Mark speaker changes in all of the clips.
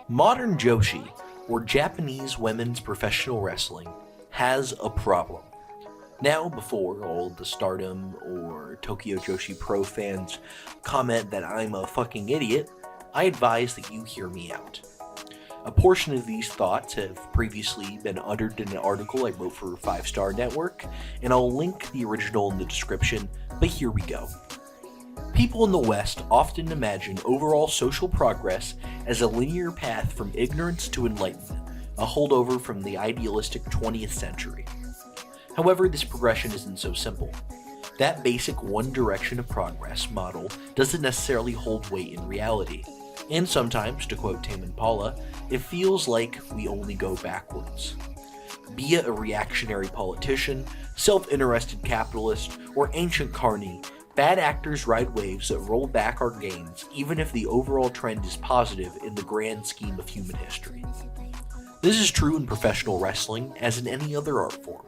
Speaker 1: Modern joshi, or Japanese women's professional wrestling, has a problem. Now, before all the Stardom or Tokyo Joshi Pro fans comment that I'm a fucking idiot, I advise that you hear me out. A portion of these thoughts have previously been uttered in an article I wrote for 5 Star Network, and I'll link the original in the description, but here we go. People in the West often imagine overall social progress as a linear path from ignorance to enlightenment, a holdover from the idealistic 20th century. However, this progression isn't so simple. That basic one direction of progress model doesn't necessarily hold weight in reality, and sometimes, to quote Tame Impala, it feels like we only go backwards. Be it a reactionary politician, self-interested capitalist, or ancient carny, bad actors ride waves that roll back our gains even if the overall trend is positive in the grand scheme of human history. This is true in professional wrestling as in any other art form.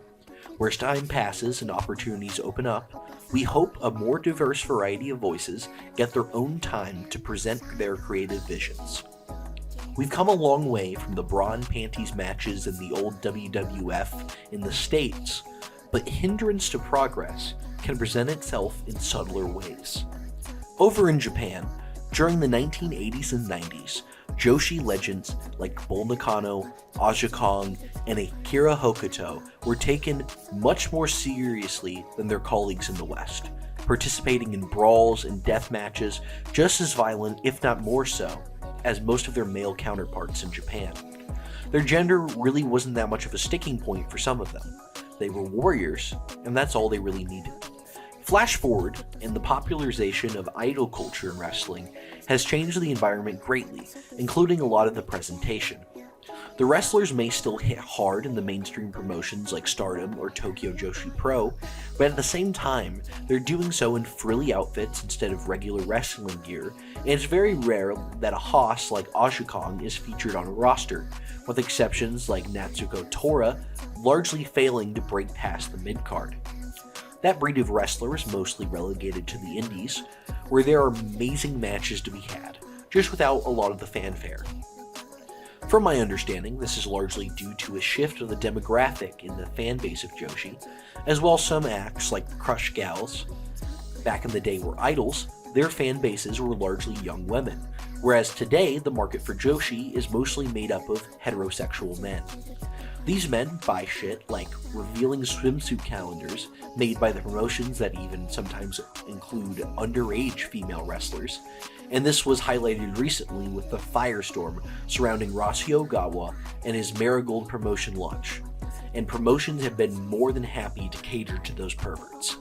Speaker 1: Where time passes and opportunities open up, we hope a more diverse variety of voices get their own time to present their creative visions. We've come a long way from the bra and panties matches in the old WWF in the States, but hindrance to progress can present itself in subtler ways. Over in Japan, during the 1980s and 90s, joshi legends like Bull Nakano, Aja Kong, and Akira Hokuto were taken much more seriously than their colleagues in the West, participating in brawls and death matches just as violent, if not more so, as most of their male counterparts in Japan. Their gender really wasn't that much of a sticking point for some of them. They were warriors, and that's all they really needed. Flash forward, and the popularization of idol culture in wrestling has changed the environment greatly, including a lot of the presentation. The wrestlers may still hit hard in the mainstream promotions like Stardom or Tokyo Joshi Pro, but at the same time, they're doing so in frilly outfits instead of regular wrestling gear, and it's very rare that a hoss like Aja Kong is featured on a roster, with exceptions like Natsuko Tora largely failing to break past the mid-card. That breed of wrestler is mostly relegated to the indies, where there are amazing matches to be had, just without a lot of the fanfare. From my understanding, this is largely due to a shift of the demographic in the fan base of joshi, as well as some acts like the Crush Gals. Back in the day were idols, their fan bases were largely young women, whereas today the market for joshi is mostly made up of heterosexual men. These men buy shit like revealing swimsuit calendars made by the promotions that even sometimes include underage female wrestlers, and this was highlighted recently with the firestorm surrounding Rossy Ogawa and his Marigold promotion launch, and promotions have been more than happy to cater to those perverts.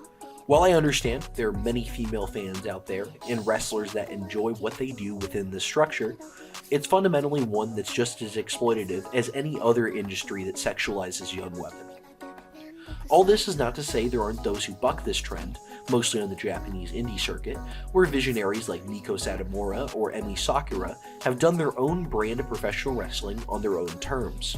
Speaker 1: While I understand there are many female fans out there and wrestlers that enjoy what they do within this structure, it's fundamentally one that's just as exploitative as any other industry that sexualizes young women. All this is not to say there aren't those who buck this trend, mostly on the Japanese indie circuit, where visionaries like Miko Satomura or Emi Sakura have done their own brand of professional wrestling on their own terms.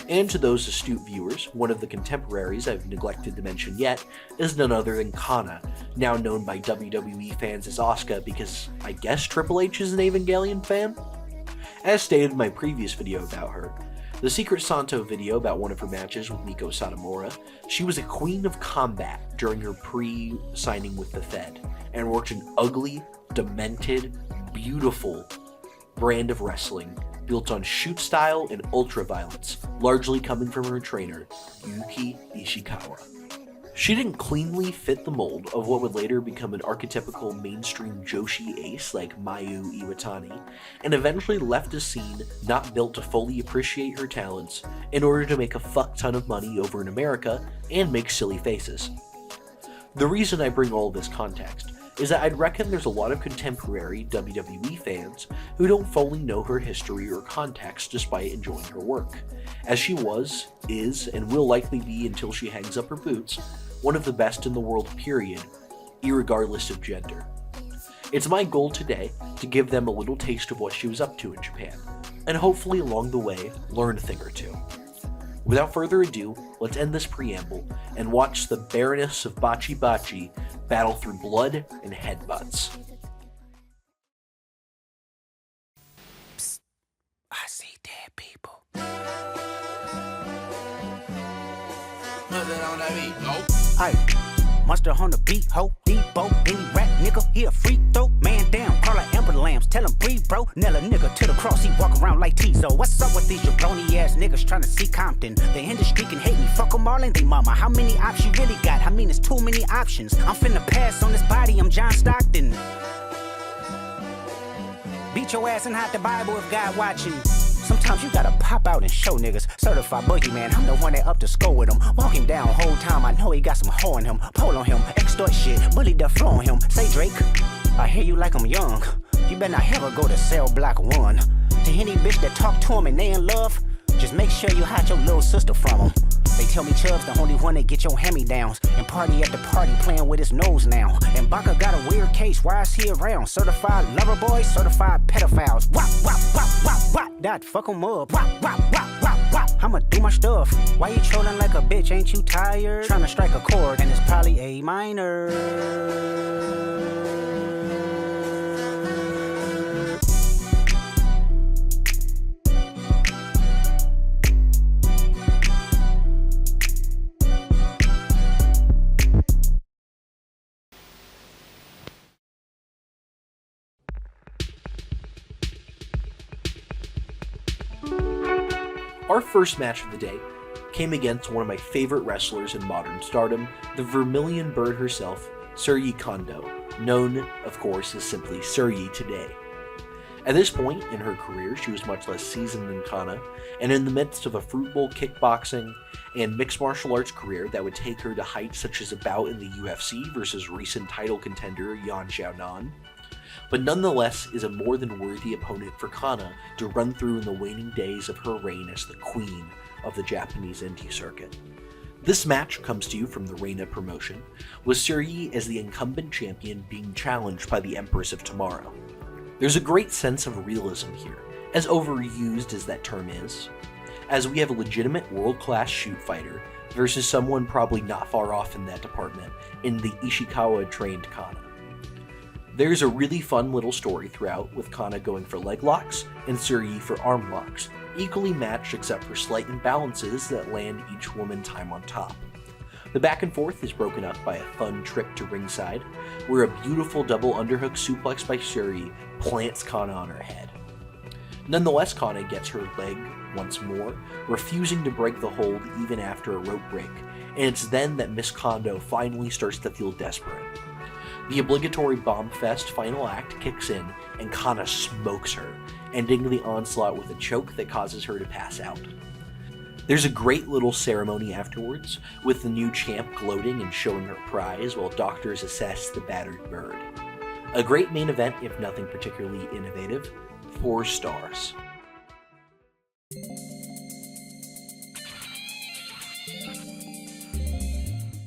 Speaker 1: And to those astute viewers, one of the contemporaries I've neglected to mention yet is none other than Kana, now known by WWE fans as Asuka because I guess Triple H is an Evangelion fan? As stated in my previous video about her, the Secret Santo video about one of her matches with Miko Satomura, she was a queen of combat during her pre-signing with the Fed, and worked an ugly, demented, beautiful brand of wrestling built on shoot style and ultra-violence, largely coming from her trainer, Yuki Ishikawa. She didn't cleanly fit the mold of what would later become an archetypical mainstream joshi ace like Mayu Iwatani, and eventually left the scene not built to fully appreciate her talents in order to make a fuck ton of money over in America and make silly faces. The reason I bring all this context is that I'd reckon there's a lot of contemporary WWE fans who don't fully know her history or context despite enjoying her work, as she was, is, and will likely be until she hangs up her boots, one of the best in the world period, irregardless of gender. It's my goal today to give them a little taste of what she was up to in Japan, and hopefully along the way learn a thing or two. Without further ado, let's end this preamble and watch the Baroness of Bachi Bachi battle through blood and headbutts.
Speaker 2: I see dead people.
Speaker 3: What's that on that beat? Nope.
Speaker 2: Aye. Monster on the beat, ho, Debo, any rat nigga, he a free throw, man down, call her Amber Lambs, tell him breathe, bro, nail a nigga to the cross, he walk around like Tizo. What's up with these jabroni ass niggas trying to see Compton? The industry can hate me, fuck them all and they mama. How many options you really got? I mean, it's too many options. I'm finna pass on this body, I'm John Stockton. Beat your ass and hide the Bible if God watching. Sometimes you gotta pop out and show niggas. Certified boogeyman, I'm the one that up to score with him. Walking down whole time, I know he got some hoe in him. Pole on him, extort shit, bully the flow on him. Say Drake, I hear you like I'm young. You better not ever go to cell block 1. To any bitch that talk to him and they in love, just make sure you hide your little sister from him. They tell me Chubb's the only one that get your hand-me-downs. And party at the party playing with his nose now. And Baka got a weird case, why is he around? Certified lover boys, certified pedophiles. Wop, wop, wop, wop, wop. That fuck him up. Wop, wop, wop, wop, wop. I'ma do my stuff. Why you trolling like a bitch, ain't you tired? Trying to strike a chord and it's probably A minor.
Speaker 1: Our first match of the day came against one of my favorite wrestlers in modern stardom, the Vermilion Bird herself, Shiri Kondo, known, of course, as simply Shiri today. At this point in her career, she was much less seasoned than Kana, and in the midst of a fruitful kickboxing and mixed martial arts career that would take her to heights such as a bout in the UFC versus recent title contender Yan Xiaonan, but nonetheless is a more than worthy opponent for Kana to run through in the waning days of her reign as the queen of the Japanese indie circuit. This match comes to you from the Reina promotion, with Shiri as the incumbent champion being challenged by the Empress of Tomorrow. There's a great sense of realism here, as overused as that term is, as we have a legitimate world-class shoot fighter versus someone probably not far off in that department in the Ishikawa-trained Kana. There's a really fun little story throughout, with Kana going for leg locks and Shiri for arm locks, equally matched except for slight imbalances that land each woman time on top. The back and forth is broken up by a fun trip to ringside, where a beautiful double underhook suplex by Shiri plants Kana on her head. Nonetheless, Kana gets her leg once more, refusing to break the hold even after a rope break, and it's then that Miss Kondo finally starts to feel desperate. The obligatory Bomb Fest final act kicks in, and Kana smokes her, ending the onslaught with a choke that causes her to pass out. There's a great little ceremony afterwards, with the new champ gloating and showing her prize while doctors assess the battered bird. A great main event, if nothing particularly innovative. 4 stars.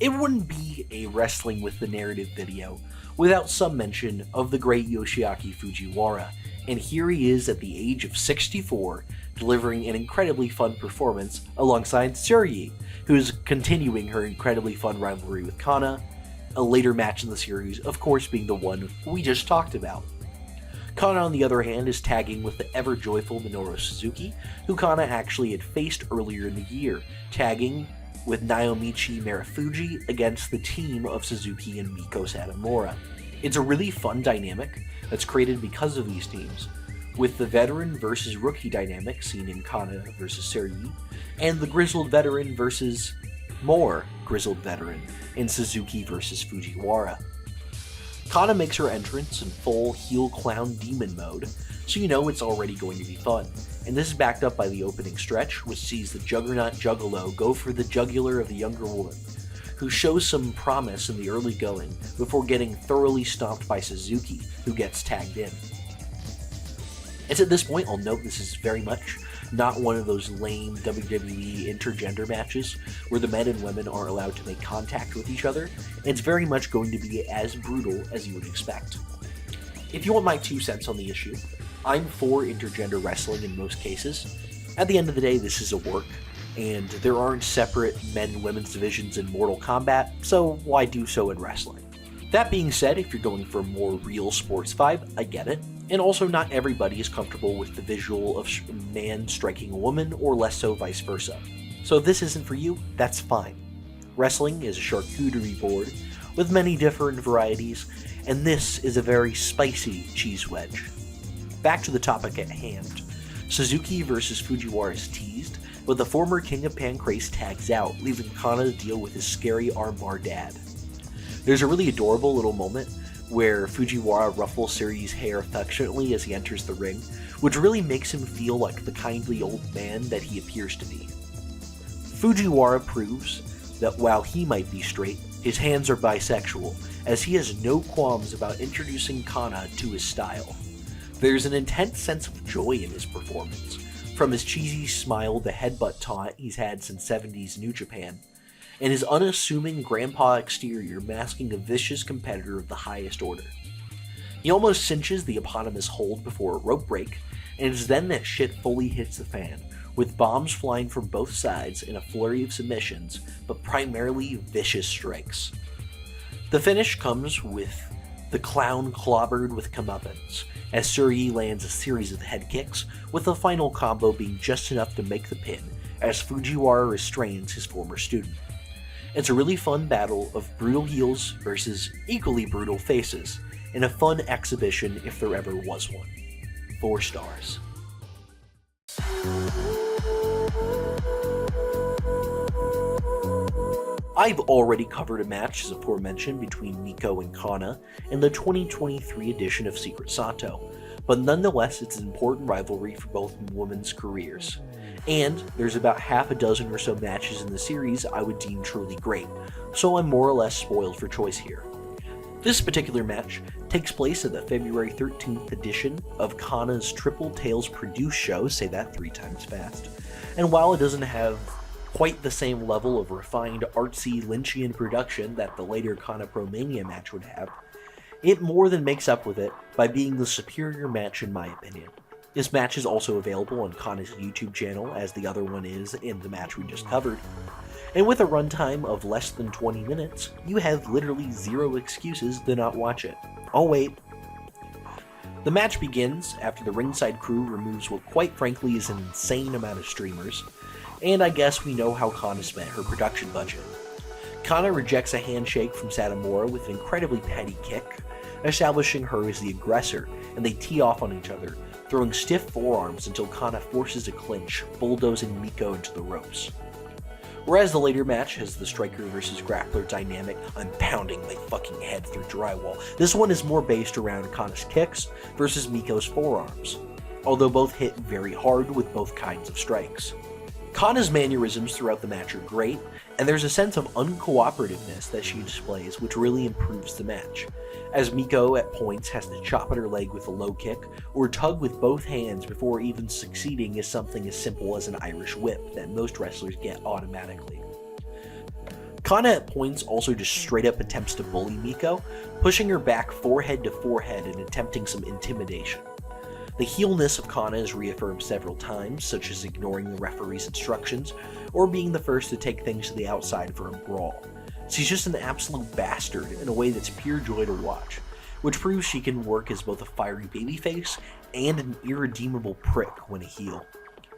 Speaker 1: It wouldn't be a Wrestling with the Narrative video without some mention of the great Yoshiaki Fujiwara, and here he is at the age of 64, delivering an incredibly fun performance alongside Shiri, who is continuing her incredibly fun rivalry with Kana, a later match in the series, of course, being the one we just talked about. Kana, on the other hand, is tagging with the ever-joyful Minoru Suzuki, who Kana actually had faced earlier in the year, tagging with Naomichi Marufuji against the team of Suzuki and Miko Satomura. It's a really fun dynamic that's created because of these teams, with the veteran versus rookie dynamic seen in Kana versus Shiri, and the grizzled veteran versus more grizzled veteran in Suzuki versus Fujiwara. Kana makes her entrance in full heel clown demon mode, so you know it's already going to be fun, and this is backed up by the opening stretch, which sees the Juggernaut Juggalo go for the jugular of the younger woman, who shows some promise in the early going before getting thoroughly stomped by Suzuki, who gets tagged in. It's at this point I'll note this is very much not one of those lame WWE intergender matches where the men and women aren't allowed to make contact with each other. It's very much going to be as brutal as you would expect. If you want my 2 cents on the issue, I'm for intergender wrestling in most cases. At the end of the day, this is a work, and there aren't separate men and women's divisions in Mortal Kombat, so why do so in wrestling? That being said, if you're going for a more real sports vibe, I get it. And also, not everybody is comfortable with the visual of a man striking a woman, or less so vice versa. So if this isn't for you, that's fine. Wrestling is a charcuterie board with many different varieties, and this is a very spicy cheese wedge. Back to the topic at hand. Suzuki versus Fujiwara is teased, but the former King of Pancrase tags out, leaving Kana to deal with his scary armbar dad. There's a really adorable little moment where Fujiwara ruffles Shiri's hair affectionately as he enters the ring, which really makes him feel like the kindly old man that he appears to be. Fujiwara proves that while he might be straight, his hands are bisexual, as he has no qualms about introducing Kana to his style. There's an intense sense of joy in his performance, from his cheesy smile to headbutt taunt he's had since 70s New Japan, and his unassuming grandpa exterior masking a vicious competitor of the highest order. He almost cinches the eponymous hold before a rope break, and it's then that shit fully hits the fan, with bombs flying from both sides in a flurry of submissions, but primarily vicious strikes. The finish comes with the clown clobbered with comeuppance, as Shiri lands a series of head kicks, with the final combo being just enough to make the pin, as Fujiwara restrains his former student. It's a really fun battle of brutal heels versus equally brutal faces, and a fun exhibition if there ever was one. 4 stars. I've already covered a match, as aforementioned, between Miko and Kana in the 2023 edition of Secret Sato, but nonetheless it's an important rivalry for both women's careers. And there's about half a dozen or so matches in the series I would deem truly great, so I'm more or less spoiled for choice here. This particular match takes place at the February 13th edition of Kana's Triple Tails produced show, say that 3 times fast, and while it doesn't have quite the same level of refined artsy Lynchian production that the later Kana Pro Mania match would have, it more than makes up with it by being the superior match in my opinion. This match is also available on Kana's YouTube channel, as the other one is in the match we just covered, and with a runtime of less than 20 minutes, you have literally 0 excuses to not watch it. I'll wait. The match begins after the ringside crew removes what quite frankly is an insane amount of streamers, and I guess we know how Kana spent her production budget. Kana rejects a handshake from Satomura with an incredibly petty kick, establishing her as the aggressor, and they tee off on each other, throwing stiff forearms until Kana forces a clinch, bulldozing Miko into the ropes. Whereas the later match has the striker versus grappler dynamic, I'm pounding my fucking head through drywall, this one is more based around Kana's kicks versus Miko's forearms, although both hit very hard with both kinds of strikes. Kana's mannerisms throughout the match are great, and there's a sense of uncooperativeness that she displays which really improves the match, as Miko at points has to chop at her leg with a low kick, or tug with both hands before even succeeding is something as simple as an Irish whip that most wrestlers get automatically. Kana at points also just straight up attempts to bully Miko, pushing her back forehead to forehead and attempting some intimidation. The heelness of Kana is reaffirmed several times, such as ignoring the referee's instructions, or being the first to take things to the outside for a brawl. She's just an absolute bastard in a way that's pure joy to watch, which proves she can work as both a fiery babyface and an irredeemable prick when a heel.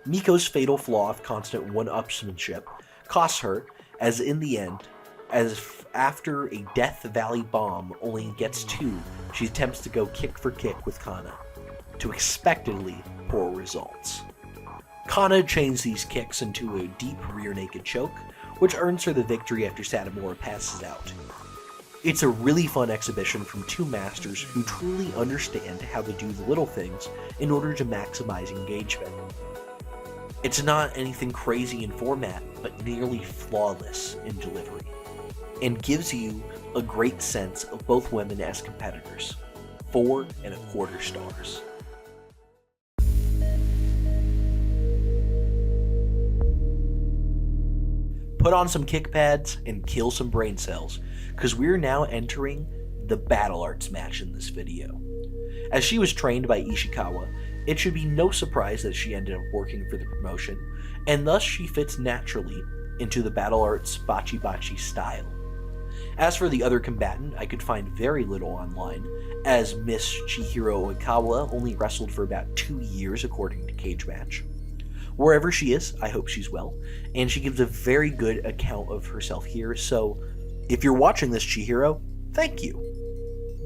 Speaker 1: Miko's fatal flaw of constant one-upsmanship costs her, as in the end, as after a Death Valley bomb only gets 2, she attempts to go kick for kick with Kana, to expectedly poor results. Kana chains these kicks into a deep rear naked choke, which earns her the victory after Satomura passes out. It's a really fun exhibition from 2 masters who truly understand how to do the little things in order to maximize engagement. It's not anything crazy in format, but nearly flawless in delivery, and gives you a great sense of both women as competitors. 4.25 stars. Put on some kick pads and kill some brain cells, because we're now entering the Battle Arts match in this video. As she was trained by Ishikawa, it should be no surprise that she ended up working for the promotion, and thus she fits naturally into the Battle Arts bachi bachi style. As for the other combatant, I could find very little online, as Miss Chihiro Oikawa only wrestled for about 2 years according to Cage Match. Wherever she is, I hope she's well, and she gives a very good account of herself here, so if you're watching this, Chihiro, thank you.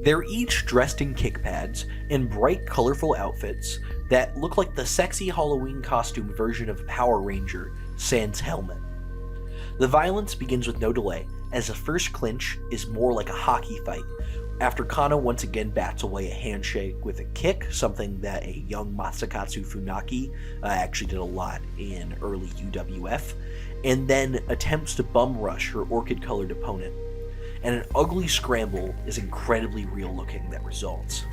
Speaker 1: They're each dressed in kick pads and bright, colorful outfits that look like the sexy Halloween costume version of Power Ranger sans helmet. The violence begins with no delay, as the first clinch is more like a hockey fight, after Kana once again bats away a handshake with a kick, something that a young Masakatsu Funaki actually did a lot in early UWF, and then attempts to bum rush her orchid-colored opponent. And an ugly scramble is incredibly real looking that results.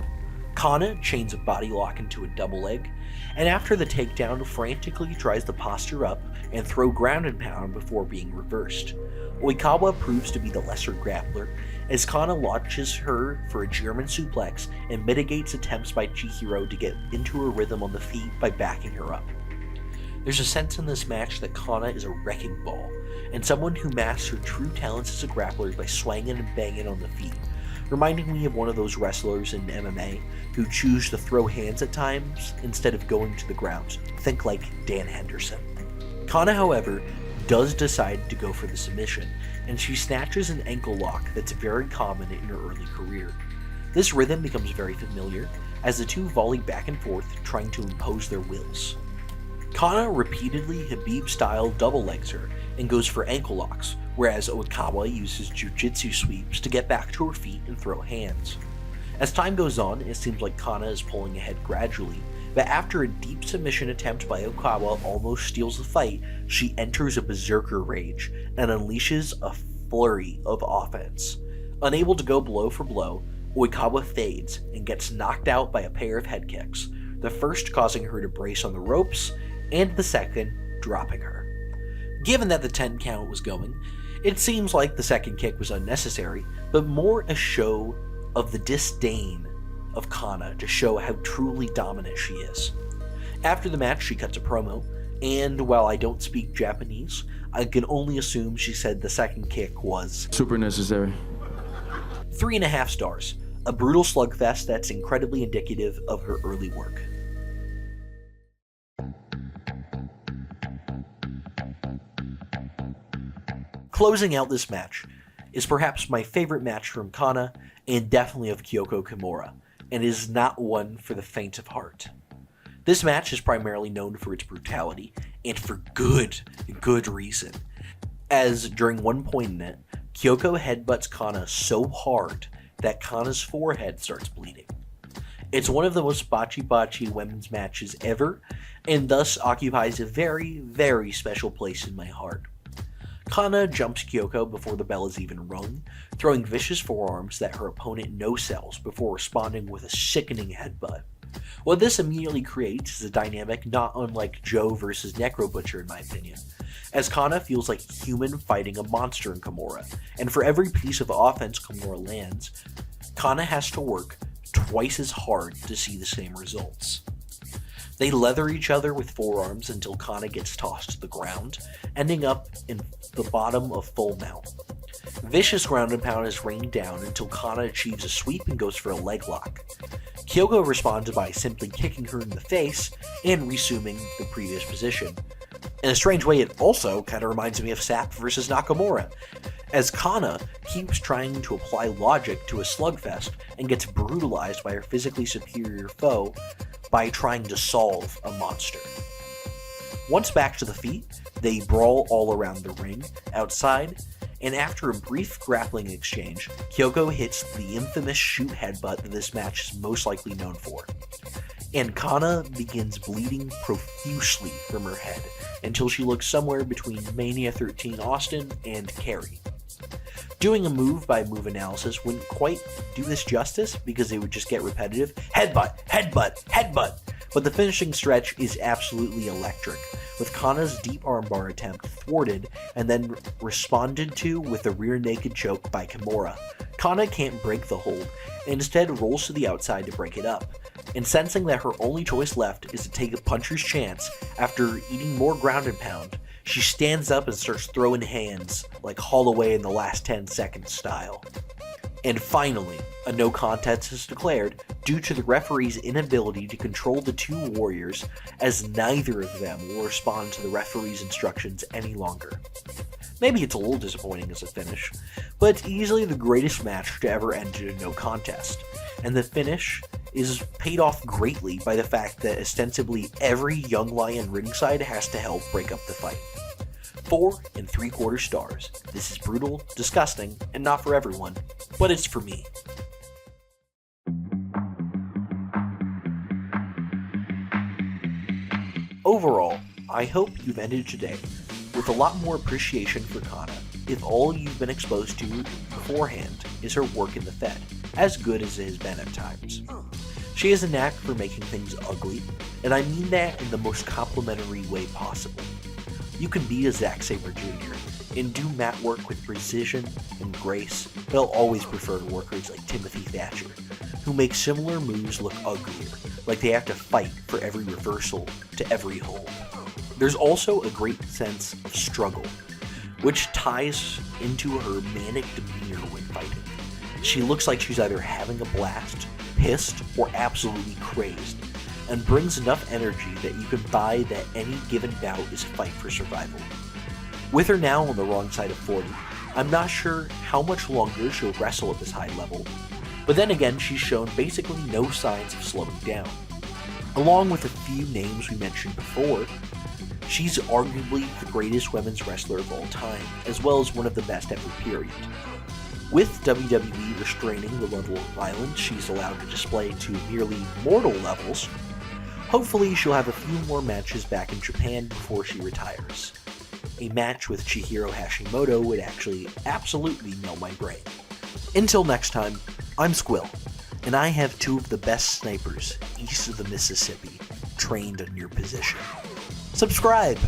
Speaker 1: Kana chains a body lock into a double leg, and after the takedown frantically tries to posture up and throw ground and pound before being reversed. Oikawa proves to be the lesser grappler, as Kana launches her for a German suplex and mitigates attempts by Chihiro to get into her rhythm on the feet by backing her up. There's a sense in this match that Kana is a wrecking ball, and someone who masks her true talents as a grappler by swinging and banging on the feet, reminding me of one of those wrestlers in MMA who choose to throw hands at times instead of going to the ground. Think like Dan Henderson. Kana, however, does decide to go for the submission, and she snatches an ankle lock that's very common in her early career. This rhythm becomes very familiar, as the two volley back and forth trying to impose their wills. Kana repeatedly Habib-style double-legs her and goes for ankle locks, whereas Oikawa uses jujitsu sweeps to get back to her feet and throw hands. As time goes on, it seems like Kana is pulling ahead gradually, but after a deep submission attempt by Oikawa almost steals the fight, she enters a berserker rage and unleashes a flurry of offense. Unable to go blow for blow, Oikawa fades and gets knocked out by a pair of head kicks, the first causing her to brace on the ropes, and the second dropping her. Given that the 10 count was going, it seems like the second kick was unnecessary, but more a show of the disdain of Kana to show how truly dominant she is. After the match, she cuts a promo, and while I don't speak Japanese, I can only assume she said the second kick was
Speaker 4: super necessary.
Speaker 1: 3.5 stars, a brutal slugfest that's incredibly indicative of her early work. Closing out this match is perhaps my favorite match from Kana, and definitely of Kyoko Kimura, and is not one for the faint of heart. This match is primarily known for its brutality, and for good reason, as during one point in it, Kyoko headbutts Kana so hard that Kana's forehead starts bleeding. It's one of the most botchy women's matches ever, and thus occupies a very, very special place in my heart. Kana jumps Kyoko before the bell is even rung, throwing vicious forearms that her opponent no-sells before responding with a sickening headbutt. What this immediately creates is a dynamic not unlike Joe versus Necro Butcher in my opinion, as Kana feels like a human fighting a monster in Kimura, and for every piece of offense Kimura lands, Kana has to work twice as hard to see the same results. They leather each other with forearms until Kana gets tossed to the ground, ending up in the bottom of full mount. Vicious ground and pound is rained down until Kana achieves a sweep and goes for a leg lock. Kyoko responds by simply kicking her in the face and resuming the previous position. In a strange way, it also kind of reminds me of Sap versus Nakamura, as Kana keeps trying to apply logic to a slugfest and gets brutalized by her physically superior foe by trying to solve a monster. Once back to the feet, they brawl all around the ring, outside, and after a brief grappling exchange, Kyoko hits the infamous shoot headbutt that this match is most likely known for. And Kana begins bleeding profusely from her head until she looks somewhere between Mania 13 Austin and Carrie. Doing a move-by-move analysis wouldn't quite do this justice because it would just get repetitive. Headbutt, headbutt, headbutt! But the finishing stretch is absolutely electric, with Kana's deep armbar attempt thwarted and then responded to with a rear naked choke by Kimura. Kana can't break the hold, and instead rolls to the outside to break it up, and sensing that her only choice left is to take a puncher's chance after eating more ground and pound, She stands up and starts throwing hands like Holloway in the Last 10 Seconds style. And finally, a no contest is declared due to the referee's inability to control the two warriors, as neither of them will respond to the referee's instructions any longer. Maybe it's a little disappointing as a finish, but it's easily the greatest match to ever end in a no contest, and the finish is paid off greatly by the fact that ostensibly every young lion ringside has to help break up the fight. 4 3/4 stars. This is brutal, disgusting, and not for everyone, but it's for me. Overall, I hope you've ended today with a lot more appreciation for Kana if all you've been exposed to beforehand is her work in the Fed, as good as it has been at times. She has a knack for making things ugly, and I mean that in the most complimentary way possible. You can be a Zack Sabre Jr. and do mat work with precision and grace, but I'll always prefer workers like Timothy Thatcher, who make similar moves look uglier, like they have to fight for every reversal to every hold. There's also a great sense of struggle, which ties into her manic demeanor when fighting. She looks like she's either having a blast, pissed, or absolutely crazed, and brings enough energy that you can buy that any given bout is a fight for survival. With her now on the wrong side of 40, I'm not sure how much longer she'll wrestle at this high level, but then again she's shown basically no signs of slowing down. Along with a few names we mentioned before, she's arguably the greatest women's wrestler of all time, as well as one of the best ever period. With WWE restraining the level of violence she's allowed to display to nearly mortal levels, hopefully she'll have a few more matches back in Japan before she retires. A match with Chihiro Hashimoto would actually absolutely melt my brain. Until next time, I'm Squill, and I have 2 of the best snipers east of the Mississippi trained in your position. Subscribe!